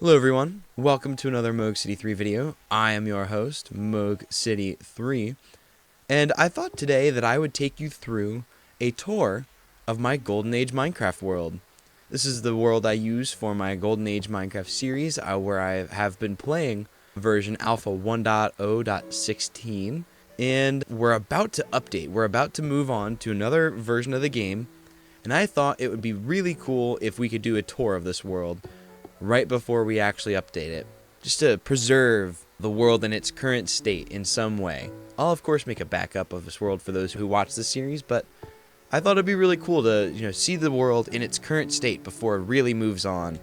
Hello everyone, welcome to another Moog City 3 video. I am your host, Moog City 3, and I thought today that I would take you through a tour of my Golden Age Minecraft world. This is the world I use for my Golden Age Minecraft series, where I have been playing version Alpha 1.0.16, and we're about to update. We're about to move on to another version of the game, and I thought it would be really cool if we could do a tour of this world right before we actually update it, just to preserve the world in its current state in some way. I'll of course make a backup of this world for those who watch the series, but I thought it'd be really cool to see the world in its current state before it really moves on.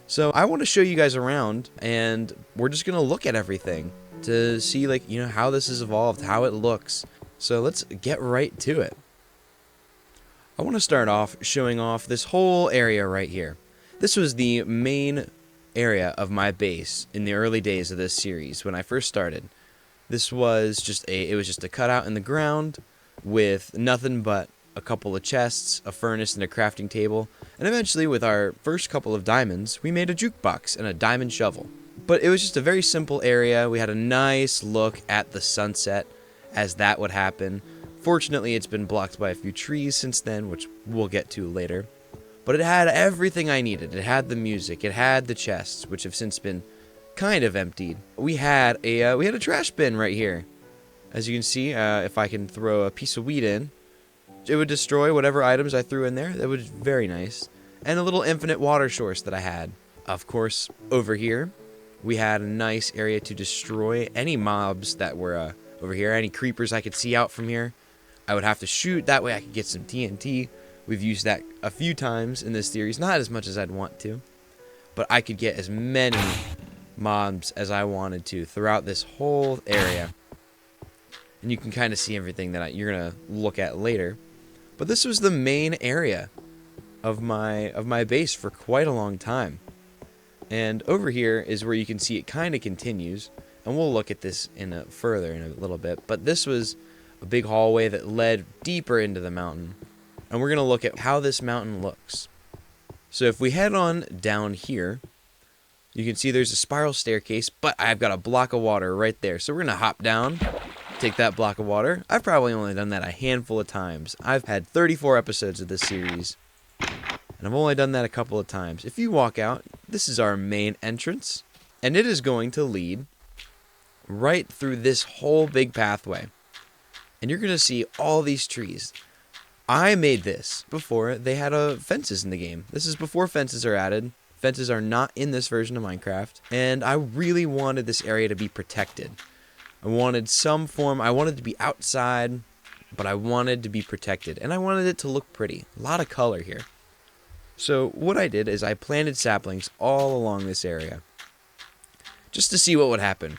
So I want to show you guys around, and we're just gonna look at everything to see how this has evolved, how it looks. So let's get right to it. I want to start off showing off this whole area right here. This was the main area of my base in the early days of this series when I first started. This was just a cutout in the ground with nothing but a couple of chests, a furnace, and a crafting table. And eventually, with our first couple of diamonds, we made a jukebox and a diamond shovel. But it was just a very simple area. We had a nice look at the sunset as that would happen. Fortunately, it's been blocked by a few trees since then, which we'll get to later. But it had everything I needed. It had the music. It had the chests, which have since been kind of emptied. We had a trash bin right here. As you can see, if I can throw a piece of wheat in, it would destroy whatever items I threw in there. That was very nice. And a little infinite water source that I had. Of course, over here, we had a nice area to destroy any mobs that were over here. Any creepers I could see out from here, I would have to shoot. That way I could get some TNT. We've used that a few times in this series, not as much as I'd want to, but I could get as many mobs as I wanted to throughout this whole area. And you can kind of see everything that you're going to look at later. But this was the main area of my base for quite a long time. And over here is where you can see it kind of continues, and we'll look at this further in a little bit. But this was a big hallway that led deeper into the mountain. And we're going to look at how this mountain looks. So if we head on down here, you can see there's a spiral staircase, but I've got a block of water right there. So we're going to hop down, take that block of water. I've probably only done that a handful of times. I've had 34 episodes of this series, and I've only done that a couple of times. If you walk out, this is our main entrance, and it is going to lead right through this whole big pathway. And you're going to see all these trees. I made this before they had fences in the game. This is before fences are added. Fences are not in this version of Minecraft. And I really wanted this area to be protected. I wanted some form. I wanted to be outside, but I wanted to be protected. And I wanted it to look pretty. A lot of color here. So what I did is I planted saplings all along this area, just to see what would happen.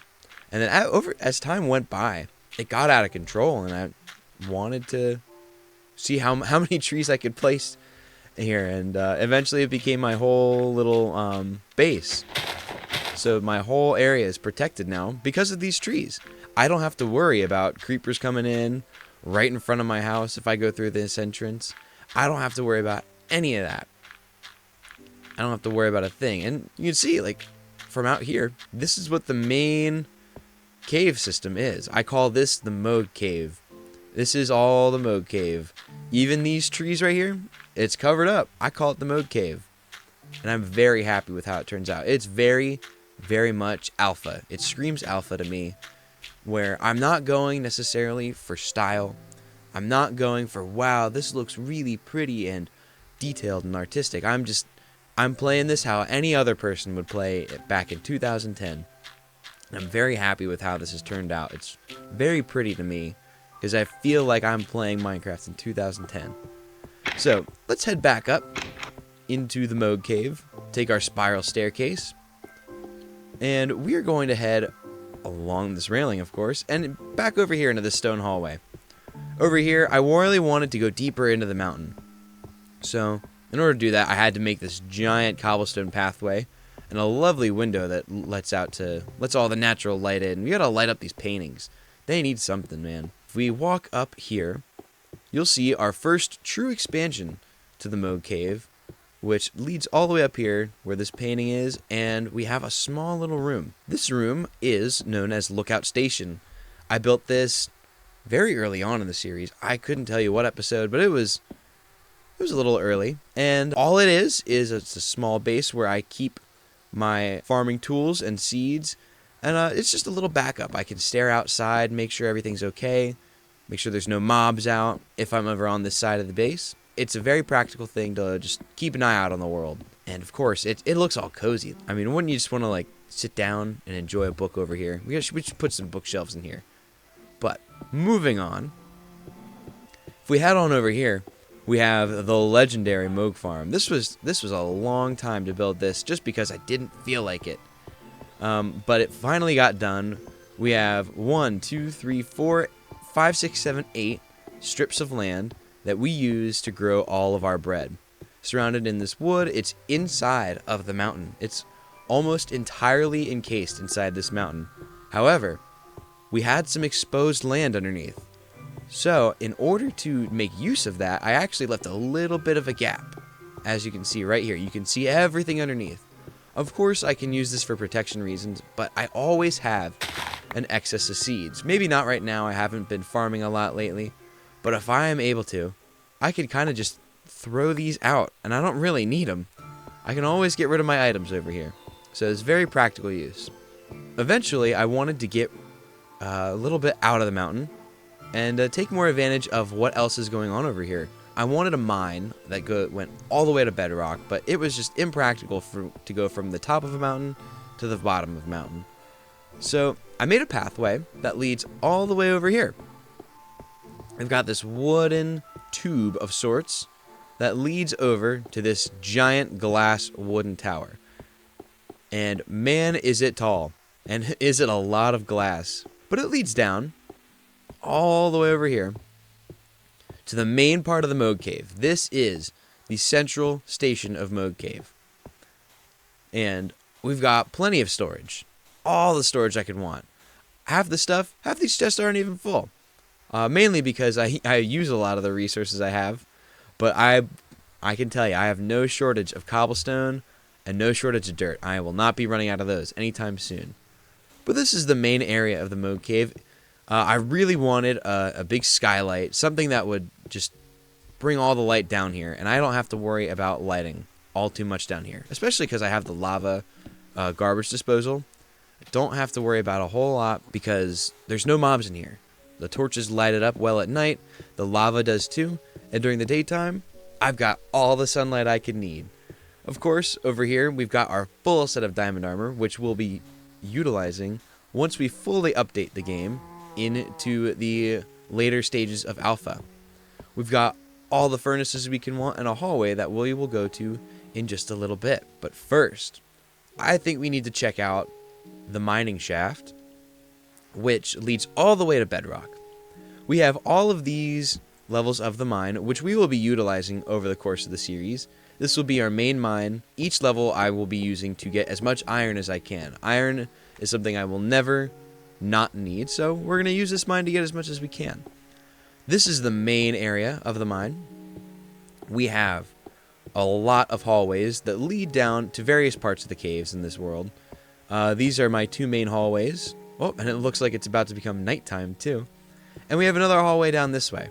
And then as time went by, it got out of control, and I wanted to see how many trees I could place here, and eventually it became my whole little base. So my whole area is protected now because of these trees. I don't have to worry about creepers coming in right in front of my house if I go through this entrance. I don't have to worry about any of that. I don't have to worry about a thing. And you can see, from out here, this is what the main cave system is. I call this the Moog Cave. This is all the Moog Cave. Even these trees right here, it's covered up. I call it the Moog Cave. And I'm very happy with how it turns out. It's very, very much alpha. It screams alpha to me, where I'm not going necessarily for style. I'm not going for, wow, this looks really pretty and detailed and artistic. I'm playing this how any other person would play it back in 2010. And I'm very happy with how this has turned out. It's very pretty to me, because I feel like I'm playing Minecraft in 2010. So let's head back up into the Moog Cave, take our spiral staircase, and we are going to head along this railing, of course, and back over here into this stone hallway. Over here, I really wanted to go deeper into the mountain. So in order to do that, I had to make this giant cobblestone pathway and a lovely window that lets all the natural light in. We gotta light up these paintings. They need something, man. If we walk up here, you'll see our first true expansion to the Moog Cave, which leads all the way up here where this painting is, and we have a small little room. This room is known as Lookout Station. I built this very early on in the series. I couldn't tell you what episode, but it was a little early. And all it is it's a small base where I keep my farming tools and seeds, and it's just a little backup. I can stare outside, make sure everything's okay, make sure there's no mobs out if I'm ever on this side of the base. It's a very practical thing to just keep an eye out on the world. And of course, it looks all cozy. I mean, wouldn't you just want to like sit down and enjoy a book over here? We should put some bookshelves in here. But moving on, if we head on over here, we have the legendary Moog Farm. This was a long time to build this, just because I didn't feel like it. But it finally got done. We have 1, 2, 3, 4, 5, 6, 7, 8 strips of land that we use to grow all of our bread. Surrounded in this wood, it's inside of the mountain. It's almost entirely encased inside this mountain. However, we had some exposed land underneath. So, in order to make use of that, I actually left a little bit of a gap. As you can see right here, you can see everything underneath. Of course, I can use this for protection reasons, but I always have an excess of seeds. Maybe not right now, I haven't been farming a lot lately, but if I am able to, I could kind of just throw these out, and I don't really need them. I can always get rid of my items over here. So it's very practical use. Eventually, I wanted to get a little bit out of the mountain and take more advantage of what else is going on over here. I wanted a mine that went all the way to bedrock, but it was just impractical to go from the top of a mountain to the bottom of a mountain. So I made a pathway that leads all the way over here. I've got this wooden tube of sorts that leads over to this giant glass wooden tower. And man, is it tall. And is it a lot of glass. But it leads down all the way over here to the main part of the Moog Cave. This is the central station of Moog Cave. And we've got plenty of storage. All the storage I could want. Half these chests aren't even full. Mainly because I use a lot of the resources I have. But I can tell you, I have no shortage of cobblestone and no shortage of dirt. I will not be running out of those anytime soon. But this is the main area of the Moog Cave. I really wanted a big skylight, something that would just bring all the light down here, and I don't have to worry about lighting all too much down here, especially because I have the lava garbage disposal. I don't have to worry about a whole lot because there's no mobs in here. The torches light it up well at night, the lava does too, and during the daytime, I've got all the sunlight I could need. Of course, over here, we've got our full set of diamond armor, which we'll be utilizing once we fully update the game into the later stages of alpha. We've got all the furnaces we can want and a hallway that we will go to in just a little bit. But first, I think we need to check out the mining shaft, which leads all the way to bedrock. We have all of these levels of the mine, which we will be utilizing over the course of the series. This will be our main mine. Each level I will be using to get as much iron as I can. Iron is something I will never not need, so we're going to use this mine to get as much as we can. This is the main area of the mine. We have a lot of hallways that lead down to various parts of the caves in this world. These are my two main hallways. Oh, and it looks like it's about to become nighttime too. And we have another hallway down this way.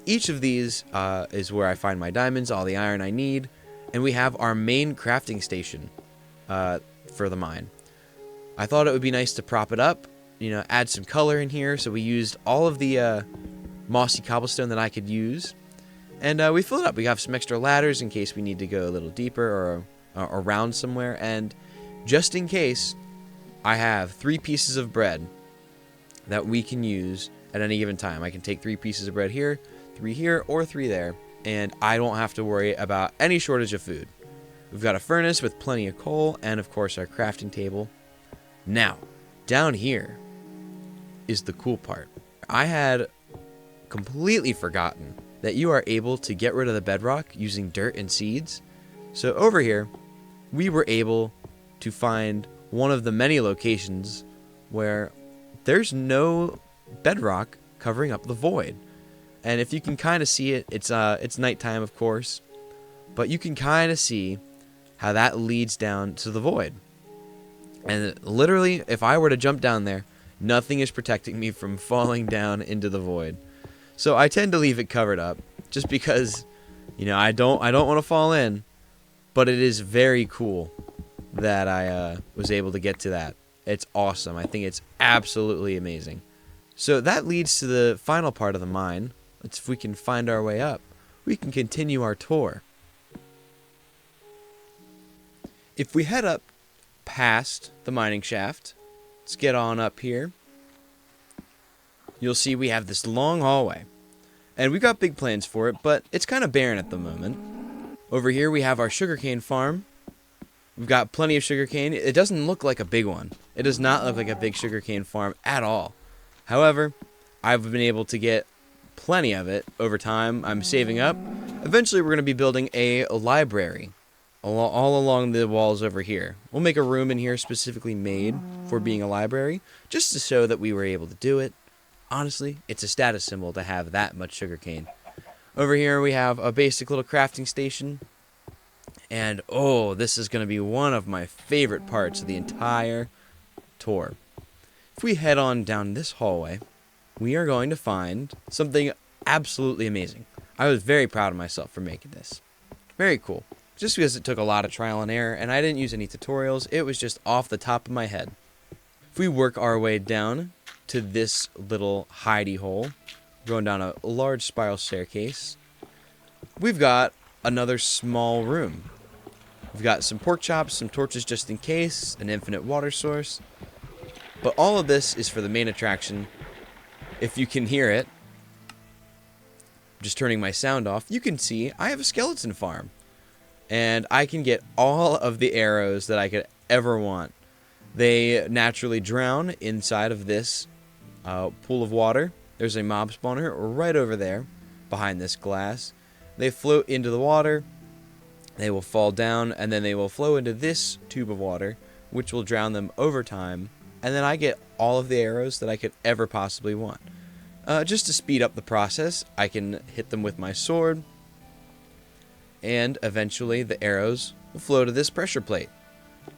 Each of these is where I find my diamonds, all the iron I need, and we have our main crafting station for the mine. I thought it would be nice to prop it up, add some color in here, so we used all of the mossy cobblestone that I could use, and we filled it up. We have some extra ladders in case we need to go a little deeper or around somewhere, and just in case, I have 3 pieces of bread that we can use at any given time. I can take 3 pieces of bread here, 3 here, or 3 there, and I don't have to worry about any shortage of food. We've got a furnace with plenty of coal, and of course our crafting table. Now, down here is the cool part. I had completely forgotten that you are able to get rid of the bedrock using dirt and seeds. So over here, we were able to find one of the many locations where there's no bedrock covering up the void. And if you can kind of see it, it's nighttime, of course, but you can kind of see how that leads down to the void. And literally, if I were to jump down there, nothing is protecting me from falling down into the void. So I tend to leave it covered up, just because, I don't want to fall in. But it is very cool that I was able to get to that. It's awesome. I think it's absolutely amazing. So that leads to the final part of the mine. If we can find our way up, we can continue our tour. If we head up past the mining shaft, let's get on up here. You'll see we have this long hallway. And we've got big plans for it, but it's kind of barren at the moment. Over here we have our sugarcane farm. We've got plenty of sugarcane. It doesn't look like a big one. It does not look like a big sugarcane farm at all. However, I've been able to get plenty of it over time. I'm saving up. Eventually we're going to be building a library all along the walls over here. We'll make a room in here specifically made for being a library, just to show that we were able to do it. Honestly, it's a status symbol to have that much sugarcane. Over here we have a basic little crafting station. And oh, this is going to be one of my favorite parts of the entire tour. If we head on down this hallway, we are going to find something absolutely amazing. I was very proud of myself for making this. Very cool. Just because it took a lot of trial and error, and I didn't use any tutorials, it was just off the top of my head. If we work our way down to this little hidey hole, going down a large spiral staircase, we've got another small room. We've got some pork chops, some torches just in case, an infinite water source. But all of this is for the main attraction. If you can hear it, just turning my sound off, you can see I have a skeleton farm. And I can get all of the arrows that I could ever want. They naturally drown inside of this pool of water. There's a mob spawner right over there behind this glass. They float into the water. They will fall down, and then they will flow into this tube of water, which will drown them over time. And then I get all of the arrows that I could ever possibly want. Just to speed up the process, I can hit them with my sword, and eventually the arrows will flow to this pressure plate.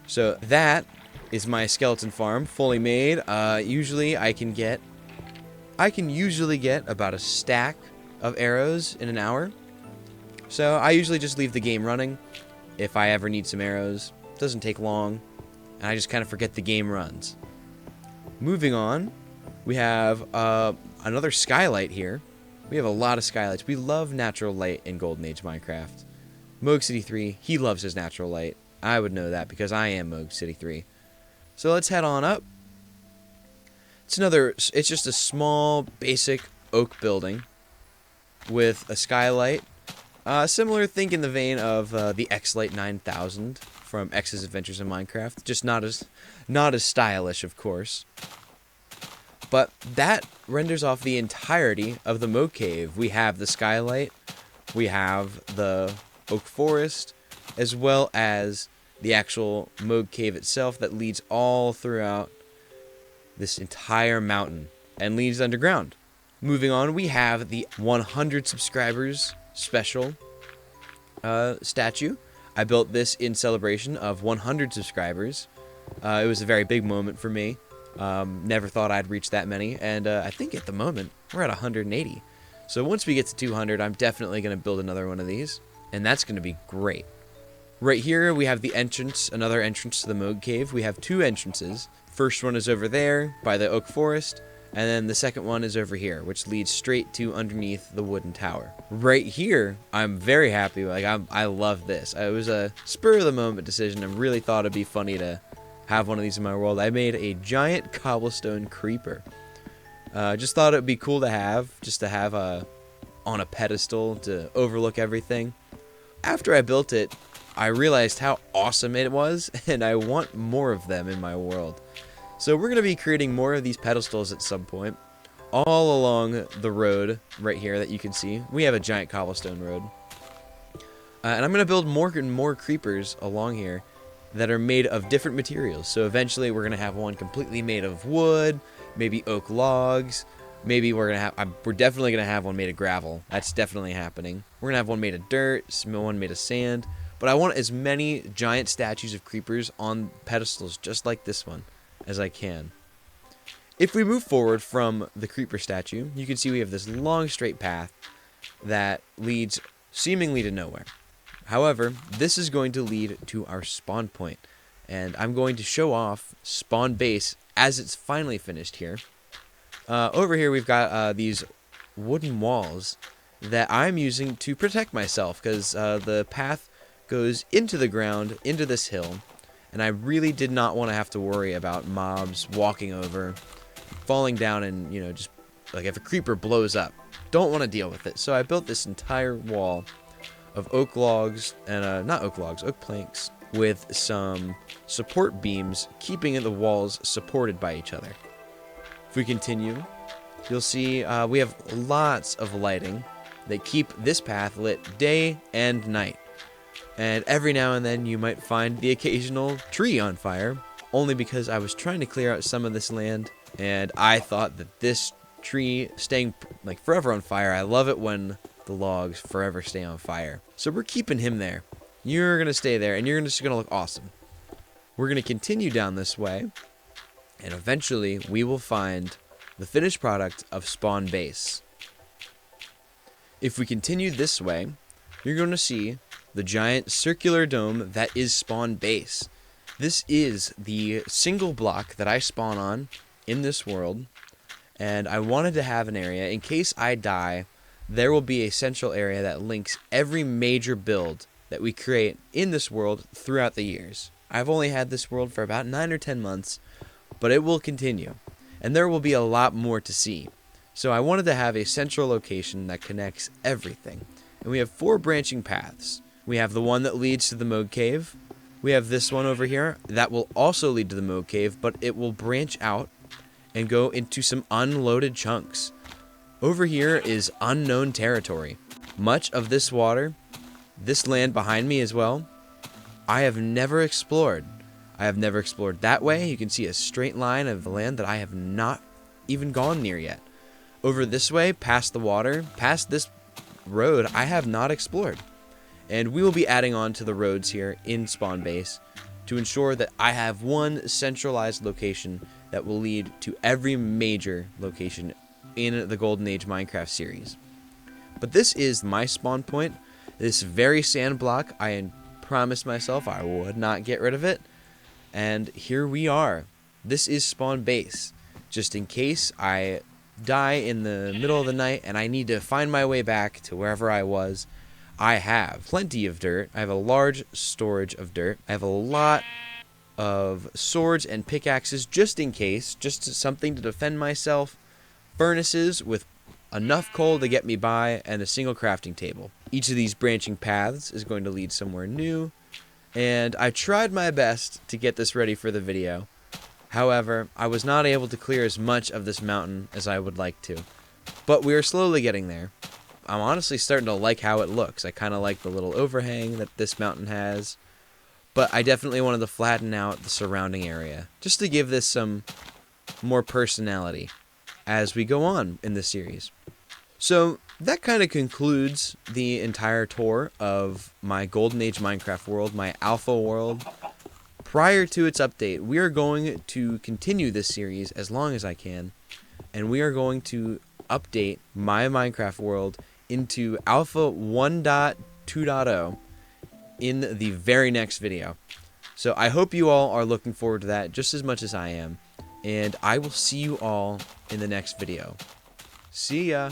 So that is my skeleton farm fully made. Usually I can usually get about a stack of arrows in an hour. So I usually just leave the game running if I ever need some arrows. It doesn't take long, and I just kind of forget the game runs. Moving on, we have another skylight here. We have a lot of skylights. We love natural light in Golden Age Minecraft. Moog City 3, he loves his natural light. I would know that because I am Moog City 3. So let's head on up. It's just a small, basic oak building with a skylight. Similar, think in the vein of the X-Lite 9000 from X's Adventures in Minecraft. Just not as stylish, of course. But that renders off the entirety of the Moog Cave. We have the skylight, we have the oak forest, as well as the actual Moog Cave itself that leads all throughout this entire mountain and leads underground. Moving on, we have the 100 subscribers special statue. I built this in celebration of 100 subscribers. It was a very big moment for me. Never thought I'd reach that many, and I think at the moment we're at 180. So once we get to 200, I'm definitely going to build another one of these, and that's going to be great. Right here we have the entrance, another entrance to the Moog Cave. We have two entrances. First one is over there by the oak forest, and then the second one is over here, which leads straight to underneath the wooden tower. Right here, I'm very happy. I love this. It was a spur-of-the-moment decision and really thought it'd be funny to have one of these in my world. I made a giant cobblestone creeper. Just thought it would be cool to have, on a pedestal to overlook everything. After I built it, I realized how awesome it was, and I want more of them in my world. So we're going to be creating more of these pedestals at some point, all along the road right here that you can see. We have a giant cobblestone road. And I'm going to build more and more creepers along here that are made of different materials. So eventually we're going to have one completely made of wood, maybe oak logs, Maybe we're definitely gonna have one made of gravel. That's definitely happening. We're gonna have one made of dirt, one made of sand. But I want as many giant statues of creepers on pedestals just like this one as I can. If we move forward from the creeper statue, you can see we have this long straight path that leads seemingly to nowhere. However, this is going to lead to our spawn point, and I'm going to show off spawn base as it's finally finished here. Over here we've got these wooden walls that I'm using to protect myself, because the path goes into the ground, into this hill, and I really did not want to have to worry about mobs walking over, falling down, and, you know, just like if a creeper blows up. Don't want to deal with it. So I built this entire wall of oak logs, and not oak logs, oak planks, with some support beams keeping the walls supported by each other. If we continue, you'll see we have lots of lighting that keep this path lit day and night. And every now and then you might find the occasional tree on fire, only because I was trying to clear out some of this land, and I thought that this tree staying like forever on fire, I love it when the logs forever stay on fire. So we're keeping him there. You're going to stay there, and you're just going to look awesome. We're going to continue down this way, and eventually we will find the finished product of spawn base. If we continue this way, you're going to see the giant circular dome that is spawn base. This is the single block that I spawn on in this world, and I wanted to have an area in case I die. There will be a central area that links every major build that we create in this world throughout the years. I've only had this world for about 9 or 10 months, but it will continue, and there will be a lot more to see. So I wanted to have a central location that connects everything, and we have 4 branching paths. We have the one that leads to the Moog Cave. We have this one over here that will also lead to the Moog Cave, but it will branch out and go into some unloaded chunks. Over here is unknown territory. Much of this water, this land behind me as well, I have never explored. I have never explored that way. You can see a straight line of land that I have not even gone near yet. Over this way, past the water, past this road, I have not explored. And we will be adding on to the roads here in spawn base to ensure that I have one centralized location that will lead to every major location in the Golden Age Minecraft series. But this is my spawn point. This very sand block, I promised myself I would not get rid of it. And here we are. This is spawn base. Just in case I die in the middle of the night and I need to find my way back to wherever I was, I have plenty of dirt. I have a large storage of dirt. I have a lot of swords and pickaxes just in case, just something to defend myself. Furnaces with enough coal to get me by, and a single crafting table. Each of these branching paths is going to lead somewhere new, and I tried my best to get this ready for the video. However, I was not able to clear as much of this mountain as I would like to, but we are slowly getting there. I'm honestly starting to like how it looks. I kind of like the little overhang that this mountain has, but I definitely wanted to flatten out the surrounding area just to give this some more personality as we go on in this series. So that kind of concludes the entire tour of my Golden Age Minecraft world, my alpha world. Prior to its update, we are going to continue this series as long as I can, and we are going to update my Minecraft world into Alpha 1.2.0 in the very next video. So I hope you all are looking forward to that just as much as I am, and I will see you all in the next video. See ya!